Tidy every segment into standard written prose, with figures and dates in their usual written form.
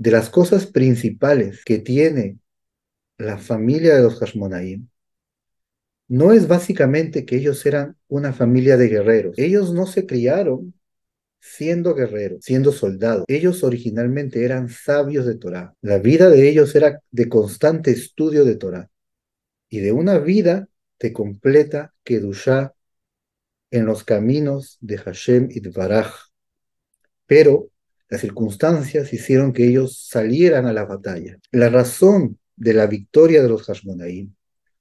de las cosas principales que tiene la familia de los Hashmonaim no es básicamente que ellos eran una familia de guerreros. Ellos no se criaron siendo guerreros, siendo soldados. Ellos originalmente eran sabios de Torah. La vida de ellos era de constante estudio de Torah y de una vida de completa Kedushá en los caminos de Hashem y Baraj. Pero las circunstancias hicieron que ellos salieran a la batalla. La razón de la victoria de los Hashmonaim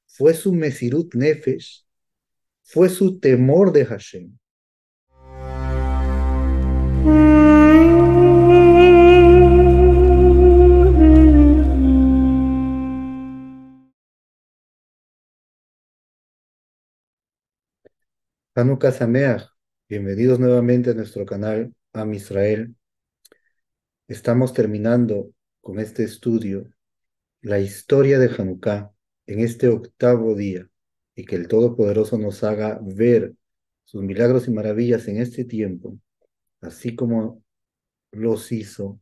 fue su Mesirut Nefesh, fue su temor de Hashem. Hanukkah Sameach, bienvenidos nuevamente a nuestro canal Am Israel. Estamos terminando con este estudio la historia de Hanukkah en este octavo día y que el Todopoderoso nos haga ver sus milagros y maravillas en este tiempo, así como los hizo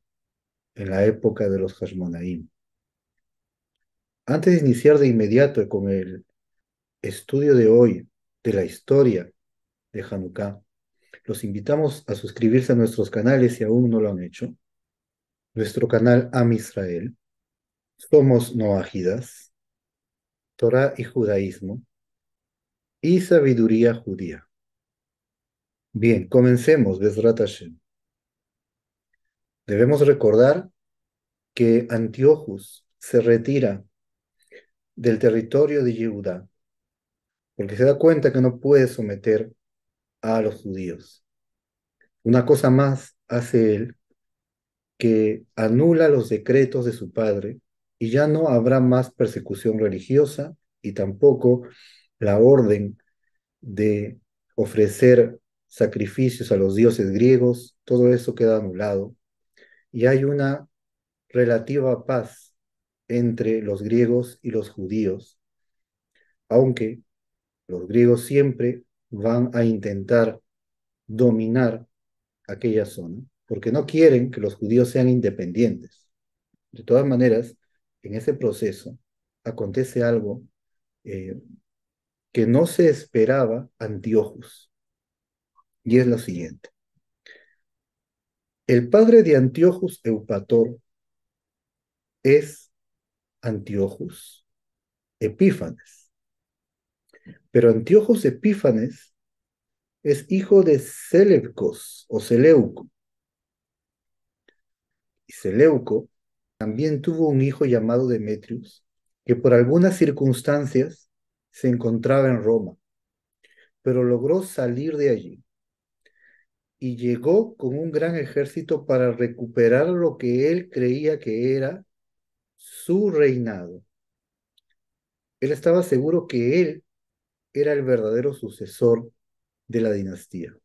en la época de los Hashmonaim. Antes de iniciar de inmediato con el estudio de hoy de la historia de Hanukkah, los invitamos a suscribirse a nuestros canales si aún no lo han hecho. Nuestro canal Am Israel, Somos Noajidas, Torah y Judaísmo y Sabiduría Judía. Bien, comencemos, Bezrat Hashem. Debemos recordar que Antiochus se retira del territorio de Yehudá porque se da cuenta que no puede someter a los judíos. Una cosa más hace él, que anula los decretos de su padre y ya no habrá más persecución religiosa y tampoco la orden de ofrecer sacrificios a los dioses griegos. Todo eso queda anulado y hay una relativa paz entre los griegos y los judíos, aunque los griegos siempre van a intentar dominar aquella zona, porque no quieren que los judíos sean independientes. De todas maneras, en ese proceso acontece algo eh, que no se esperaba Antíochus, y es lo siguiente. El padre de Antíochus Eupator es Antíochus Epífanes, pero Antíochus Epífanes es hijo de Seleucos o Seleuco, y Seleuco también tuvo un hijo llamado Demetrius, que por algunas circunstancias se encontraba en Roma, pero logró salir de allí y llegó con un gran ejército para recuperar lo que él creía que era su reinado. Él estaba seguro que él era el verdadero sucesor de la dinastía.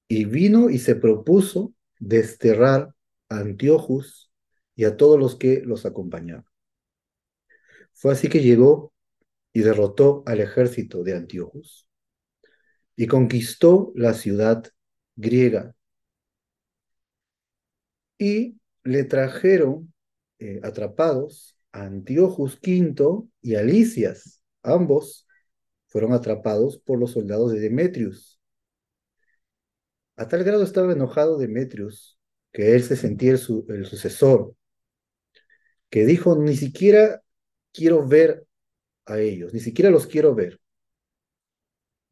Y vino y se propuso desterrar a Antiochus y a todos los que los acompañaban. Fue así que llegó y derrotó al ejército de Antiochus y conquistó la ciudad griega y le trajeron atrapados a Antiochus V y a Lisias. Ambos fueron atrapados por los soldados de Demetrius. A tal grado estaba enojado Demetrius que él se sentía el sucesor, que dijo, ni siquiera quiero ver a ellos, ni siquiera los quiero ver,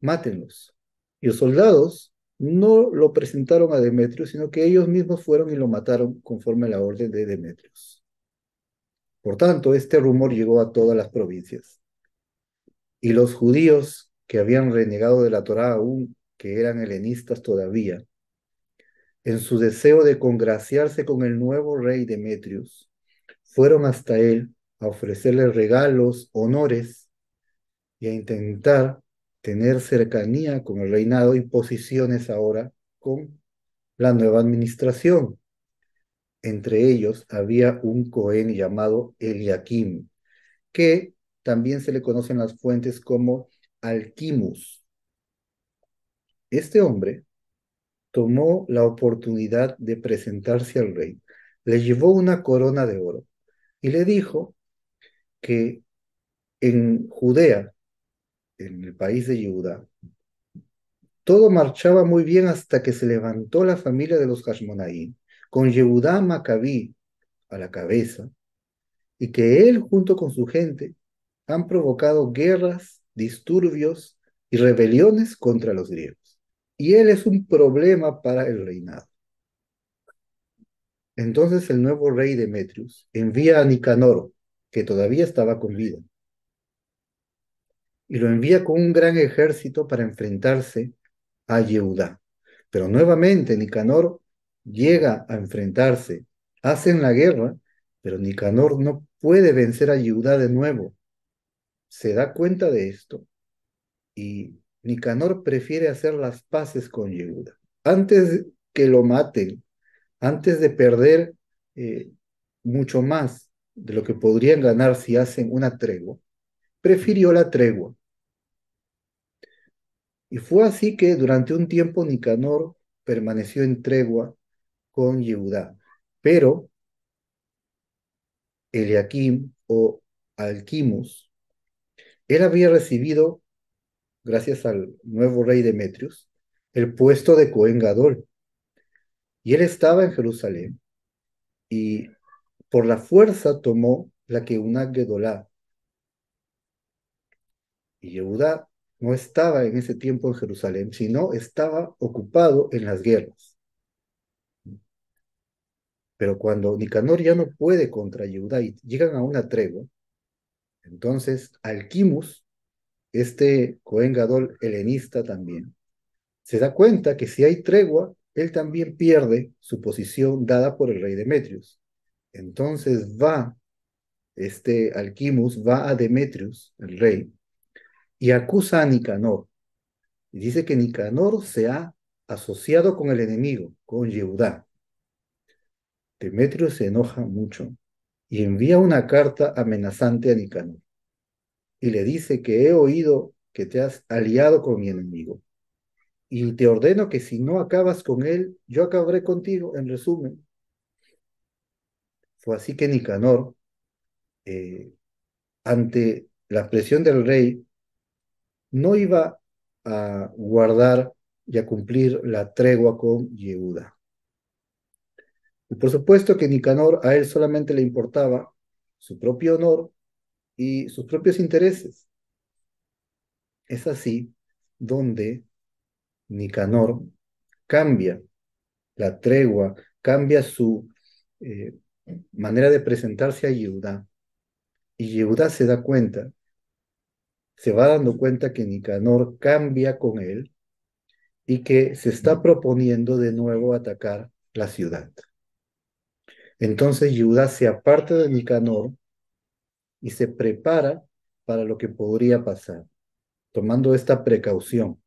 mátenlos. Y los soldados no lo presentaron a Demetrius, sino que ellos mismos fueron y lo mataron conforme a la orden de Demetrius. Por tanto, este rumor llegó a todas las provincias. Y los judíos que habían renegado de la Torá aún, que eran helenistas todavía, en su deseo de congraciarse con el nuevo rey Demetrius, fueron hasta él a ofrecerle regalos, honores y a intentar tener cercanía con el reinado y posiciones ahora con la nueva administración. Entre ellos había un Cohen llamado Eliakim, que también se le conoce en las fuentes como Alquimus. Este hombre tomó la oportunidad de presentarse al rey, le llevó una corona de oro y le dijo que en Judea, en el país de Judá, todo marchaba muy bien hasta que se levantó la familia de los Hashmonaí, con Yehudá Macabí a la cabeza, y que él junto con su gente han provocado guerras, disturbios y rebeliones contra los griegos. Y él es un problema para el reinado. Entonces el nuevo rey Demetrius envía a Nicanor, que todavía estaba con vida, y lo envía con un gran ejército para enfrentarse a Yehudá. Pero nuevamente Nicanor llega a enfrentarse, hacen la guerra, pero Nicanor no puede vencer a Yehudá de nuevo. Se da cuenta de esto y Nicanor prefiere hacer las paces con Yehudá. Antes que lo maten, antes de perder eh, mucho más de lo que podrían ganar si hacen una tregua, prefirió la tregua. Y fue así que durante un tiempo Nicanor permaneció en tregua con Yehudá. Pero Eliakim o Alquimus, él había recibido, gracias al nuevo rey Demetrius, el puesto de Cohen Gadol. Y él estaba en Jerusalén y por la fuerza tomó la Keuna Gedolá. Y Yehudá no estaba en ese tiempo en Jerusalén, sino estaba ocupado en las guerras. Pero cuando Nicanor ya no puede contra Yehudá y llegan a una tregua, entonces Alquimus, este Cohen Gadol helenista también, se da cuenta que si hay tregua, él también pierde su posición dada por el rey Demetrius. Entonces este Alquimus va a Demetrius, el rey, y acusa a Nicanor. Y dice que Nicanor se ha asociado con el enemigo, con Yehudá. Demetrius se enoja mucho y envía una carta amenazante a Nicanor. Y le dice que he oído que te has aliado con mi enemigo. Y te ordeno que si no acabas con él, yo acabaré contigo, en resumen. Fue así que Nicanor, eh, ante la presión del rey, no iba a guardar y a cumplir la tregua con Yehuda. Y por supuesto que Nicanor a él solamente le importaba su propio honor y sus propios intereses. Es así donde Nicanor cambia la tregua, cambia su eh, manera de presentarse a Yehuda. Y Yehuda se da cuenta, se va dando cuenta que Nicanor cambia con él y que se está proponiendo de nuevo atacar la ciudad. Entonces Yehuda se aparta de Nicanor y se prepara para lo que podría pasar, tomando esta precaución.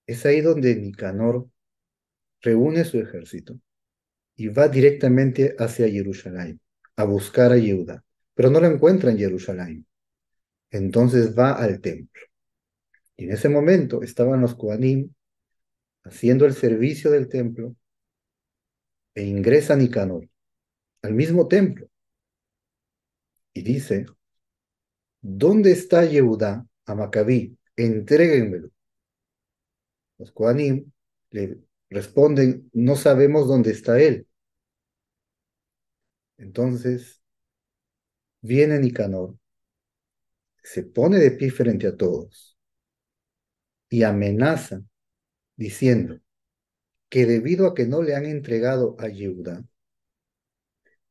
Es ahí donde Nicanor reúne su ejército y va directamente hacia Jerusalén a buscar a Yehuda, pero no lo encuentra en Jerusalén. Entonces va al templo. Y en ese momento estaban los Kohanim haciendo el servicio del templo e ingresa Nicanor al mismo templo y dice, ¿dónde está Yehudá a Macabí? Entréguenmelo. Los Kohanim le responden, no sabemos dónde está él. Entonces viene Nicanor, se pone de pie frente a todos y amenaza diciendo que debido a que no le han entregado a Yehudá,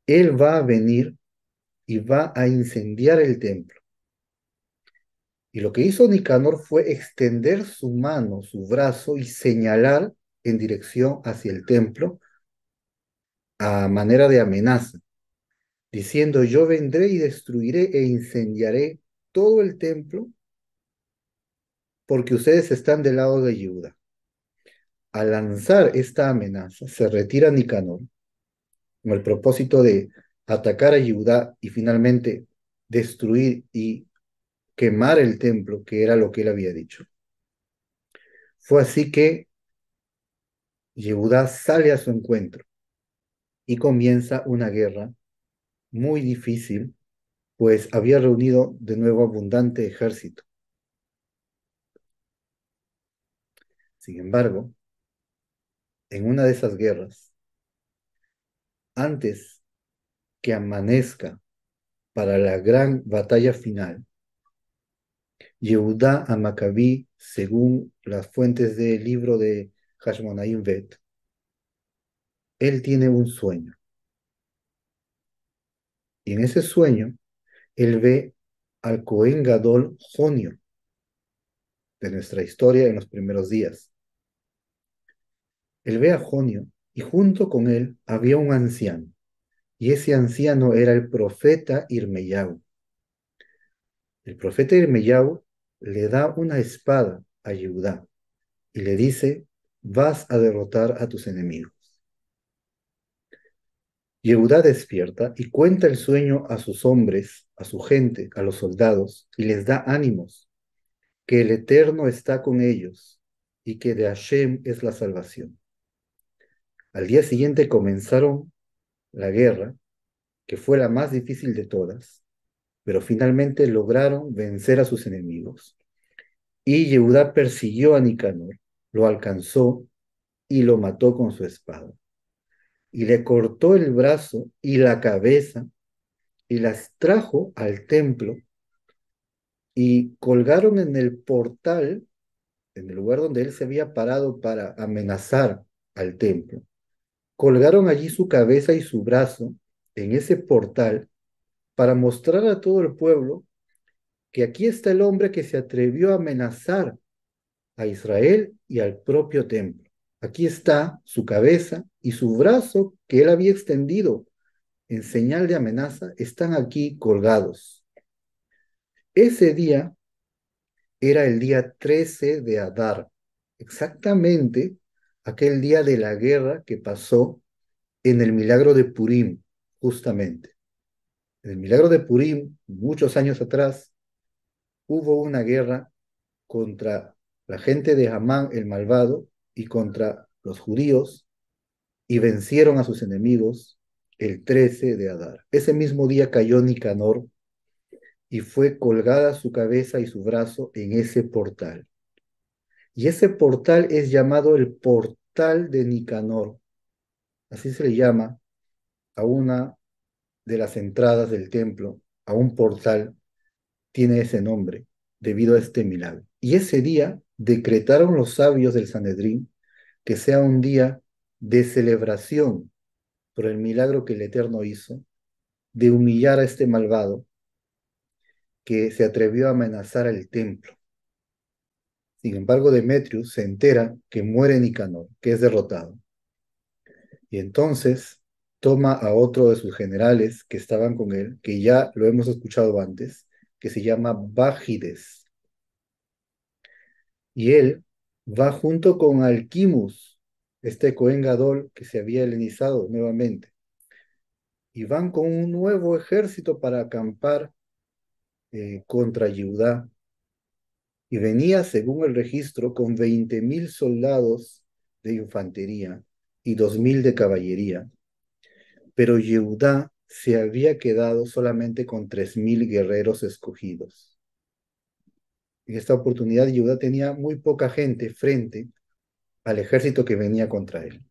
él va a venir y va a incendiar el templo. Y lo que hizo Nicanor fue extender su mano, su brazo y señalar en dirección hacia el templo a manera de amenaza, diciendo, yo vendré y destruiré e incendiaré todo el templo porque ustedes están del lado de Yehuda. Al lanzar esta amenaza, se retira Nicanor con el propósito de atacar a Yehuda y finalmente destruir y quemar el templo, que era lo que él había dicho. Fue así que Yehuda sale a su encuentro y comienza una guerra muy difícil, pues había reunido de nuevo abundante ejército. Sin embargo, en una de esas guerras, antes que amanezca para la gran batalla final, Yehudá a Macabí, según las fuentes del libro de Hashmonaim Bet, él tiene un sueño. Y en ese sueño, él ve al Cohen Gadol Jonio de nuestra historia en los primeros días. Él ve a Jonio y junto con él había un anciano. Y ese anciano era el profeta Irmeyau. El profeta Irmeyau le da una espada a Yehudá y le dice, vas a derrotar a tus enemigos. Yehudá despierta y cuenta el sueño a sus hombres, a su gente, a los soldados, y les da ánimos, que el Eterno está con ellos y que de Hashem es la salvación. Al día siguiente comenzaron la guerra, que fue la más difícil de todas, pero finalmente lograron vencer a sus enemigos. Y Yehudá persiguió a Nicanor, lo alcanzó y lo mató con su espada. Y le cortó el brazo y la cabeza y las trajo al templo y colgaron en el portal, en el lugar donde él se había parado para amenazar al templo. Colgaron allí su cabeza y su brazo en ese portal para mostrar a todo el pueblo que aquí está el hombre que se atrevió a amenazar a Israel y al propio templo. Aquí está su cabeza y su brazo que él había extendido en señal de amenaza, están aquí colgados. Ese día era el día 13 de Adar, exactamente aquel día de la guerra que pasó en el milagro de Purim, justamente. En el milagro de Purim, muchos años atrás, hubo una guerra contra la gente de Amán el malvado y contra los judíos y vencieron a sus enemigos el 13 de Adar. Ese mismo día cayó Nicanor y fue colgada su cabeza y su brazo en ese portal. Y ese portal es llamado el portal de Nicanor. Así se le llama a una de las entradas del templo, a un portal, tiene ese nombre debido a este milagro. Y ese día decretaron los sabios del Sanedrín que sea un día de celebración por el milagro que el Eterno hizo, de humillar a este malvado que se atrevió a amenazar al templo. Sin embargo, Demetrius se entera que muere Nicanor, que es derrotado. Y entonces toma a otro de sus generales que estaban con él, que ya lo hemos escuchado antes, que se llama Bágides. Y él va junto con Alquimus, este Cohen Gadol que se había helenizado nuevamente. Y van con un nuevo ejército para acampar contra Judá. Y venía, según el registro, con 20.000 soldados de infantería y 2.000 de caballería. Pero Yehudá se había quedado solamente con 3.000 guerreros escogidos. En esta oportunidad, Yehudá tenía muy poca gente frente al ejército que venía contra él.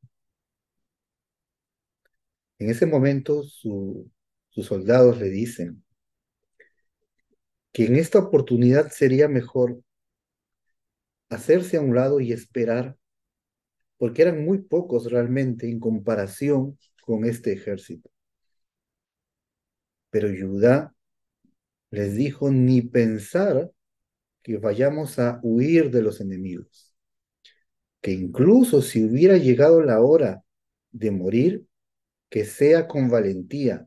En ese momento, sus soldados le dicen que en esta oportunidad sería mejor hacerse a un lado y esperar, porque eran muy pocos realmente en comparación con este ejército. Pero Judá les dijo ni pensar que vayamos a huir de los enemigos, que incluso si hubiera llegado la hora de morir, que sea con valentía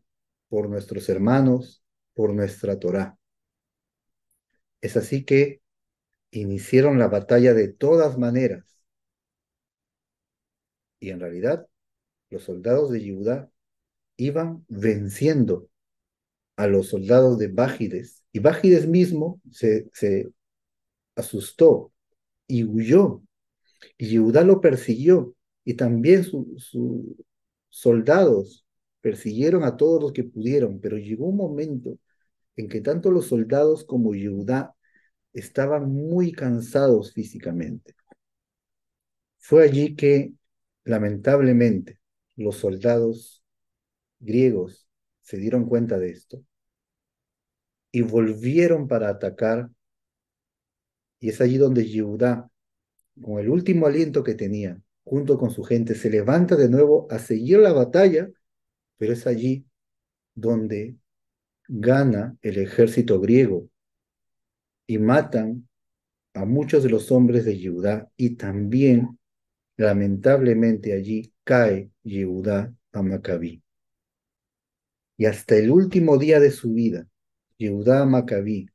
por nuestros hermanos, por nuestra Torá. Es así que iniciaron la batalla de todas maneras, y en realidad los soldados de Judá iban venciendo a los soldados de Bágides, y Bágides mismo se asustó y huyó, y Judá lo persiguió, y también soldados persiguieron a todos los que pudieron, pero llegó un momento en que tanto los soldados como Yehudá estaban muy cansados físicamente. Fue allí que, lamentablemente, los soldados griegos se dieron cuenta de esto y volvieron para atacar, y es allí donde Yehudá, con el último aliento que tenía, junto con su gente, se levanta de nuevo a seguir la batalla, pero es allí donde gana el ejército griego y matan a muchos de los hombres de Yehudá y también, lamentablemente, allí cae Yehudá a Macabí. Y hasta el último día de su vida, Yehudá Macabí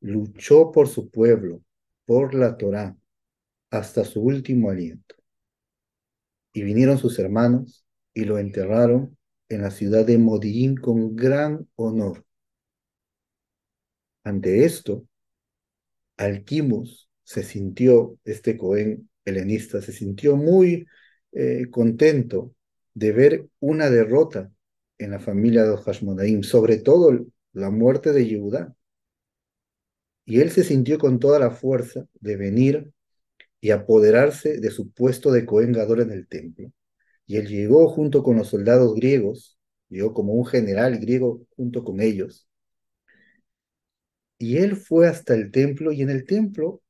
luchó por su pueblo, por la Torá, hasta su último aliento. Y vinieron sus hermanos y lo enterraron en la ciudad de Modi'in con gran honor. Ante esto, Alquimus se sintió, este Cohen helenista, se sintió muy contento de ver una derrota en la familia de los Hashmonaim, sobre todo la muerte de Yehudá. Y él se sintió con toda la fuerza de venir y apoderarse de su puesto de Cohen Gadol en el templo. Y él llegó junto con los soldados griegos, llegó como un general griego junto con ellos, y él fue hasta el templo, y en el templo,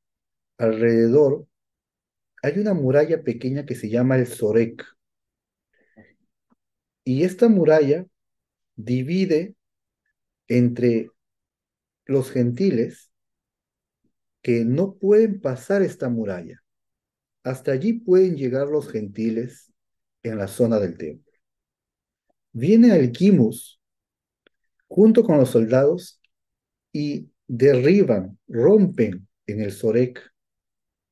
alrededor, hay una muralla pequeña que se llama el Sorek, y esta muralla divide entre los gentiles que no pueden pasar esta muralla. Hasta allí pueden llegar los gentiles en la zona del templo. Viene Alquimus junto con los soldados y derriban, rompen en el Sorek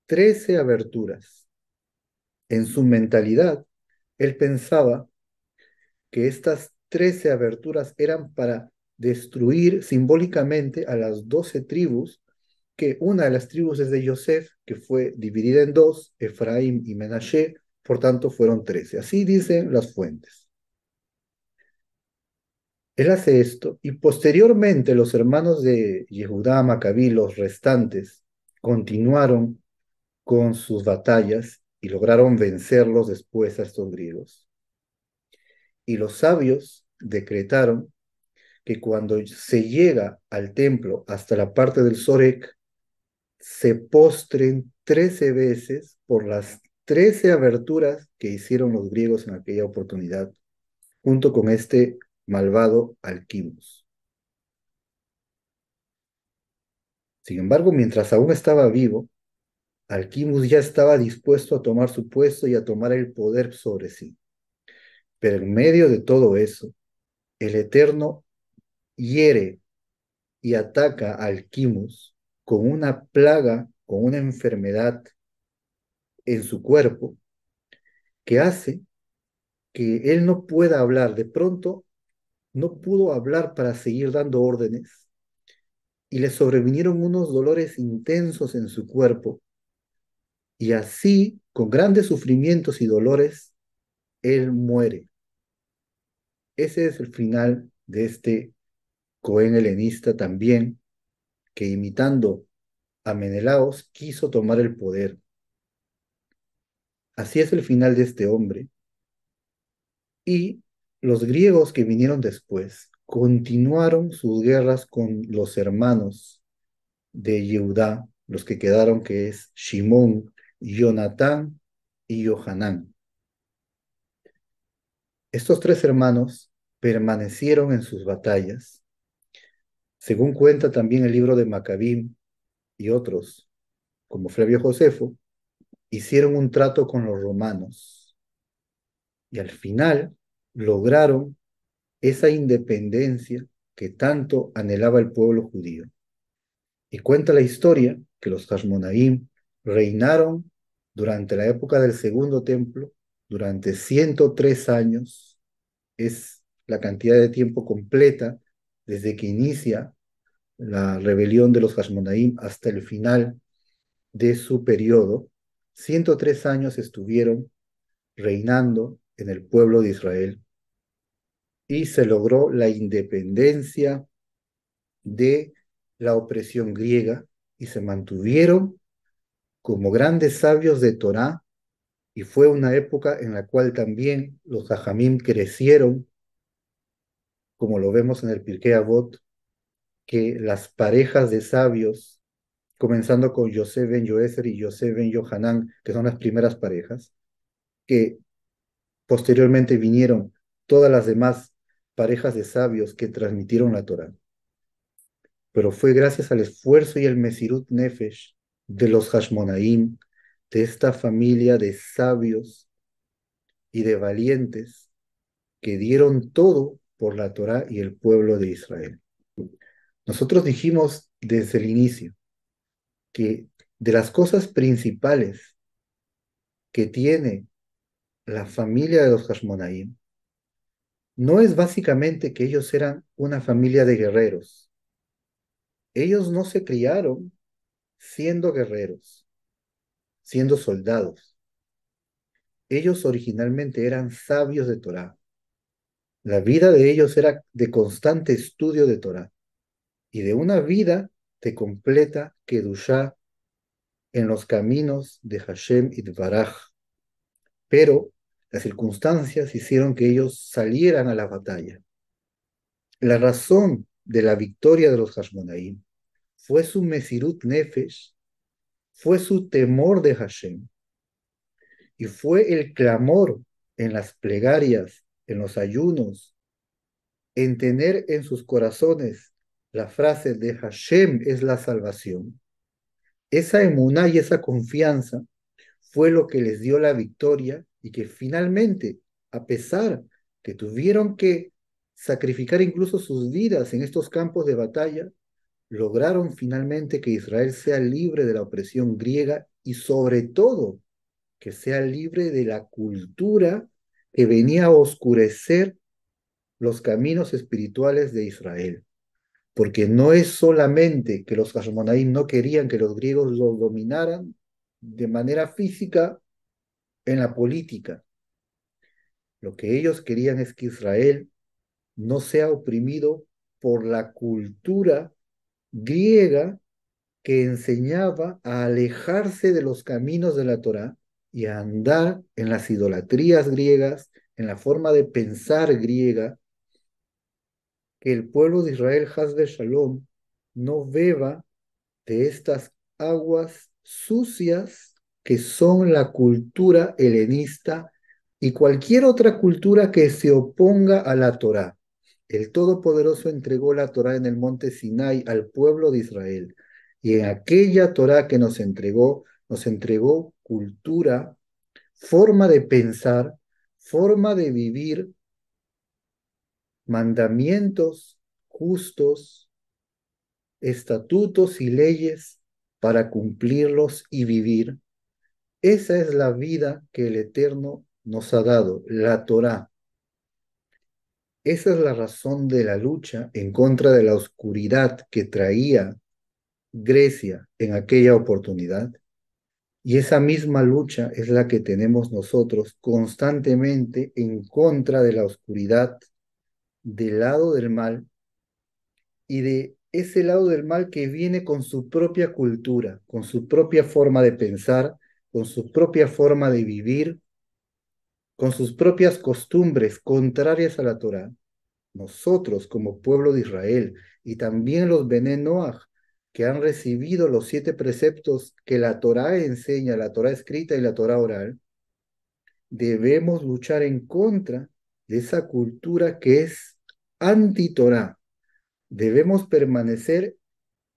13 aberturas. En su mentalidad, él pensaba que estas 13 aberturas eran para destruir simbólicamente a las 12 tribus, que una de las tribus es de Yosef, que fue dividida en dos, Efraín y Menashe, por tanto fueron 13. Así dicen las fuentes. Él hace esto y posteriormente los hermanos de Yehudá Macabí, los restantes, continuaron con sus batallas y lograron vencerlos después a estos griegos. Y los sabios decretaron que cuando se llega al templo hasta la parte del Sorek, se postren 13 veces por las 13 aberturas que hicieron los griegos en aquella oportunidad, junto con este malvado Alquimus. Sin embargo, mientras aún estaba vivo, Alquimus ya estaba dispuesto a tomar su puesto y a tomar el poder sobre sí. Pero en medio de todo eso, el Eterno hiere y ataca a Alquimus con una plaga, con una enfermedad en su cuerpo, que hace que él no pueda hablar. De pronto, no pudo hablar para seguir dando órdenes y le sobrevinieron unos dolores intensos en su cuerpo. Y así, con grandes sufrimientos y dolores, él muere. Ese es el final de este Cohen helenista también, que imitando a Menelaos quiso tomar el poder. Así es el final de este hombre. Y los griegos que vinieron después continuaron sus guerras con los hermanos de Yehudá, los que quedaron, que es Shimón, Jonatán y Johanán. Estos tres hermanos permanecieron en sus batallas. Según cuenta también el libro de Macabim y otros, como Flavio Josefo, hicieron un trato con los romanos y al final lograron esa independencia que tanto anhelaba el pueblo judío. Y cuenta la historia que los Hashmonaim reinaron durante la época del Segundo Templo durante 103 años. Es la cantidad de tiempo completa desde que inicia la rebelión de los Hashmonaim hasta el final de su periodo. 103 años estuvieron reinando en el pueblo de Israel y se logró la independencia de la opresión griega y se mantuvieron como grandes sabios de Torá, y fue una época en la cual también los Jajamim crecieron, como lo vemos en el Pirkei Avot, que las parejas de sabios, comenzando con Yosef ben Yoezer y Yosef ben Yohanan, que son las primeras parejas, que posteriormente vinieron todas las demás parejas de sabios que transmitieron la Torá. Pero fue gracias al esfuerzo y el Mesirut Nefesh de los Hashmonaim, de esta familia de sabios y de valientes que dieron todo por la Torá y el pueblo de Israel. Nosotros dijimos desde el inicio que de las cosas principales que tiene la familia de los Hashmonaim no es básicamente que ellos eran una familia de guerreros. Ellos no se criaron siendo guerreros, siendo soldados. Ellos originalmente eran sabios de Torá. La vida de ellos era de constante estudio de Torá y de una vida de completa Kedushá en los caminos de Hashem Itbaraj. Pero las circunstancias hicieron que ellos salieran a la batalla. La razón de la victoria de los Hashmonaim fue su Mesirut Nefesh, fue su temor de Hashem, y fue el clamor en las plegarias, en los ayunos, en tener en sus corazones la frase de Hashem es la salvación. Esa emuná y esa confianza fue lo que les dio la victoria y que finalmente, a pesar que tuvieron que sacrificar incluso sus vidas en estos campos de batalla, lograron finalmente que Israel sea libre de la opresión griega y sobre todo que sea libre de la cultura que venía a oscurecer los caminos espirituales de Israel. Porque no es solamente que los Hashmonaim no querían que los griegos los dominaran de manera física en la política. Lo que ellos querían es que Israel no sea oprimido por la cultura griega que enseñaba a alejarse de los caminos de la Torá y a andar en las idolatrías griegas, en la forma de pensar griega, que el pueblo de Israel, Hasbe Shalom, no beba de estas aguas sucias que son la cultura helenista y cualquier otra cultura que se oponga a la Torá. El Todopoderoso entregó la Torá en el monte Sinai al pueblo de Israel. Y en aquella Torá que nos entregó cultura, forma de pensar, forma de vivir, mandamientos justos, estatutos y leyes para cumplirlos y vivir. Esa es la vida que el Eterno nos ha dado, la Torá. Esa es la razón de la lucha en contra de la oscuridad que traía Grecia en aquella oportunidad. Y esa misma lucha es la que tenemos nosotros constantemente en contra de la oscuridad, del lado del mal y de ese lado del mal que viene con su propia cultura, con su propia forma de pensar, con su propia forma de vivir, con sus propias costumbres contrarias a la Torá. Nosotros como pueblo de Israel y también los Bené Noach, que han recibido los 7 preceptos que la Torá enseña, la Torá escrita y la Torá oral, debemos luchar en contra de esa cultura que es anti-Torá. Debemos permanecer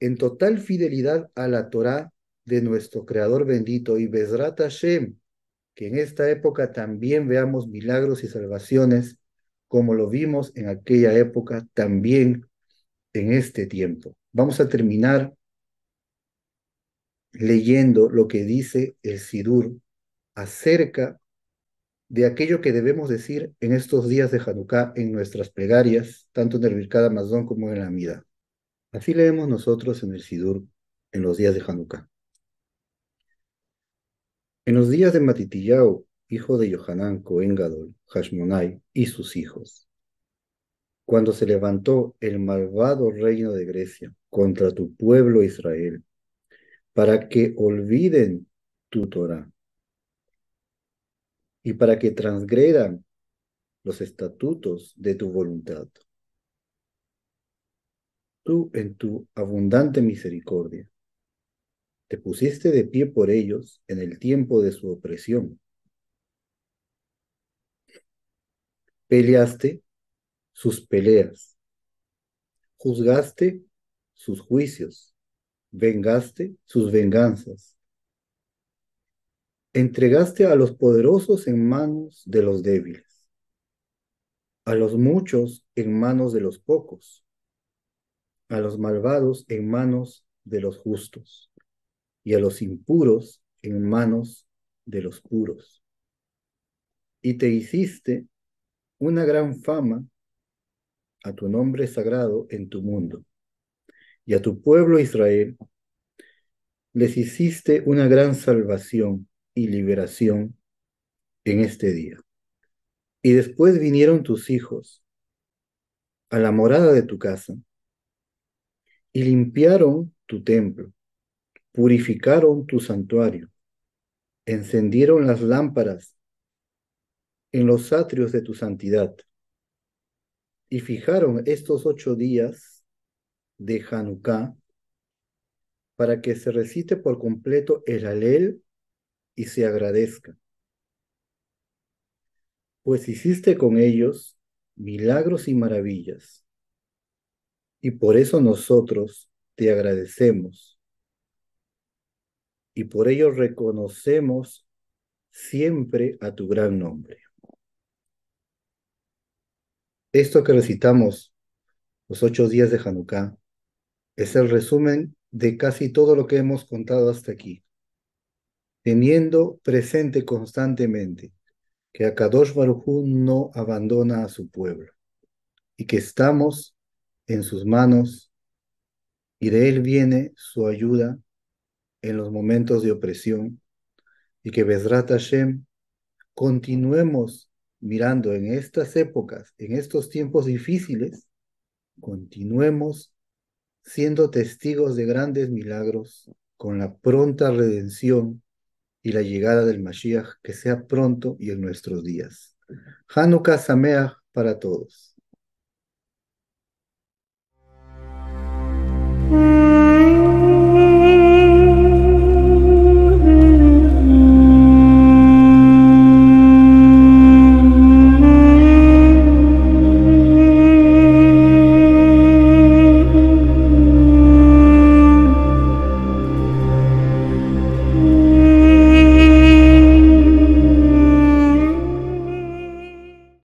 en total fidelidad a la Torá de nuestro Creador bendito y Bezrat Hashem, que en esta época también veamos milagros y salvaciones como lo vimos en aquella época también en este tiempo. Vamos a terminar leyendo lo que dice el Sidur acerca de aquello que debemos decir en estos días de Hanukkah en nuestras plegarias, tanto en el Birkat Hamazon como en la Amida. Así leemos nosotros en el Sidur en los días de Hanukkah. En los días de Matitiyau, hijo de Johanán Cohen Gadol, Hashmonai, y sus hijos, cuando se levantó el malvado reino de Grecia contra tu pueblo Israel, para que olviden tu Torah y para que transgredan los estatutos de tu voluntad. Tú, en tu abundante misericordia, te pusiste de pie por ellos en el tiempo de su opresión. Peleaste sus peleas, juzgaste sus juicios, vengaste sus venganzas, entregaste a los poderosos en manos de los débiles, a los muchos en manos de los pocos, a los malvados en manos de los justos, y a los impuros en manos de los puros. Y te hiciste una gran fama a tu nombre sagrado en tu mundo, y a tu pueblo Israel les hiciste una gran salvación y liberación en este día. Y después vinieron tus hijos a la morada de tu casa y limpiaron tu templo, purificaron tu santuario, encendieron las lámparas en los atrios de tu santidad y fijaron estos 8 días de Hanukkah para que se recite por completo el Halel y se agradezca, pues hiciste con ellos milagros y maravillas, y por eso nosotros te agradecemos, y por ello reconocemos siempre a tu gran nombre. Esto que recitamos los 8 días de Hanukkah es el resumen de casi todo lo que hemos contado hasta aquí, teniendo presente constantemente que Akadosh Baruj Hu no abandona a su pueblo y que estamos en sus manos y de él viene su ayuda en los momentos de opresión y que Bezrat Hashem continuemos mirando en estas épocas, en estos tiempos difíciles, continuemos siendo testigos de grandes milagros con la pronta redención y la llegada del Mashiach, que sea pronto y en nuestros días. Hanukkah Sameach para todos.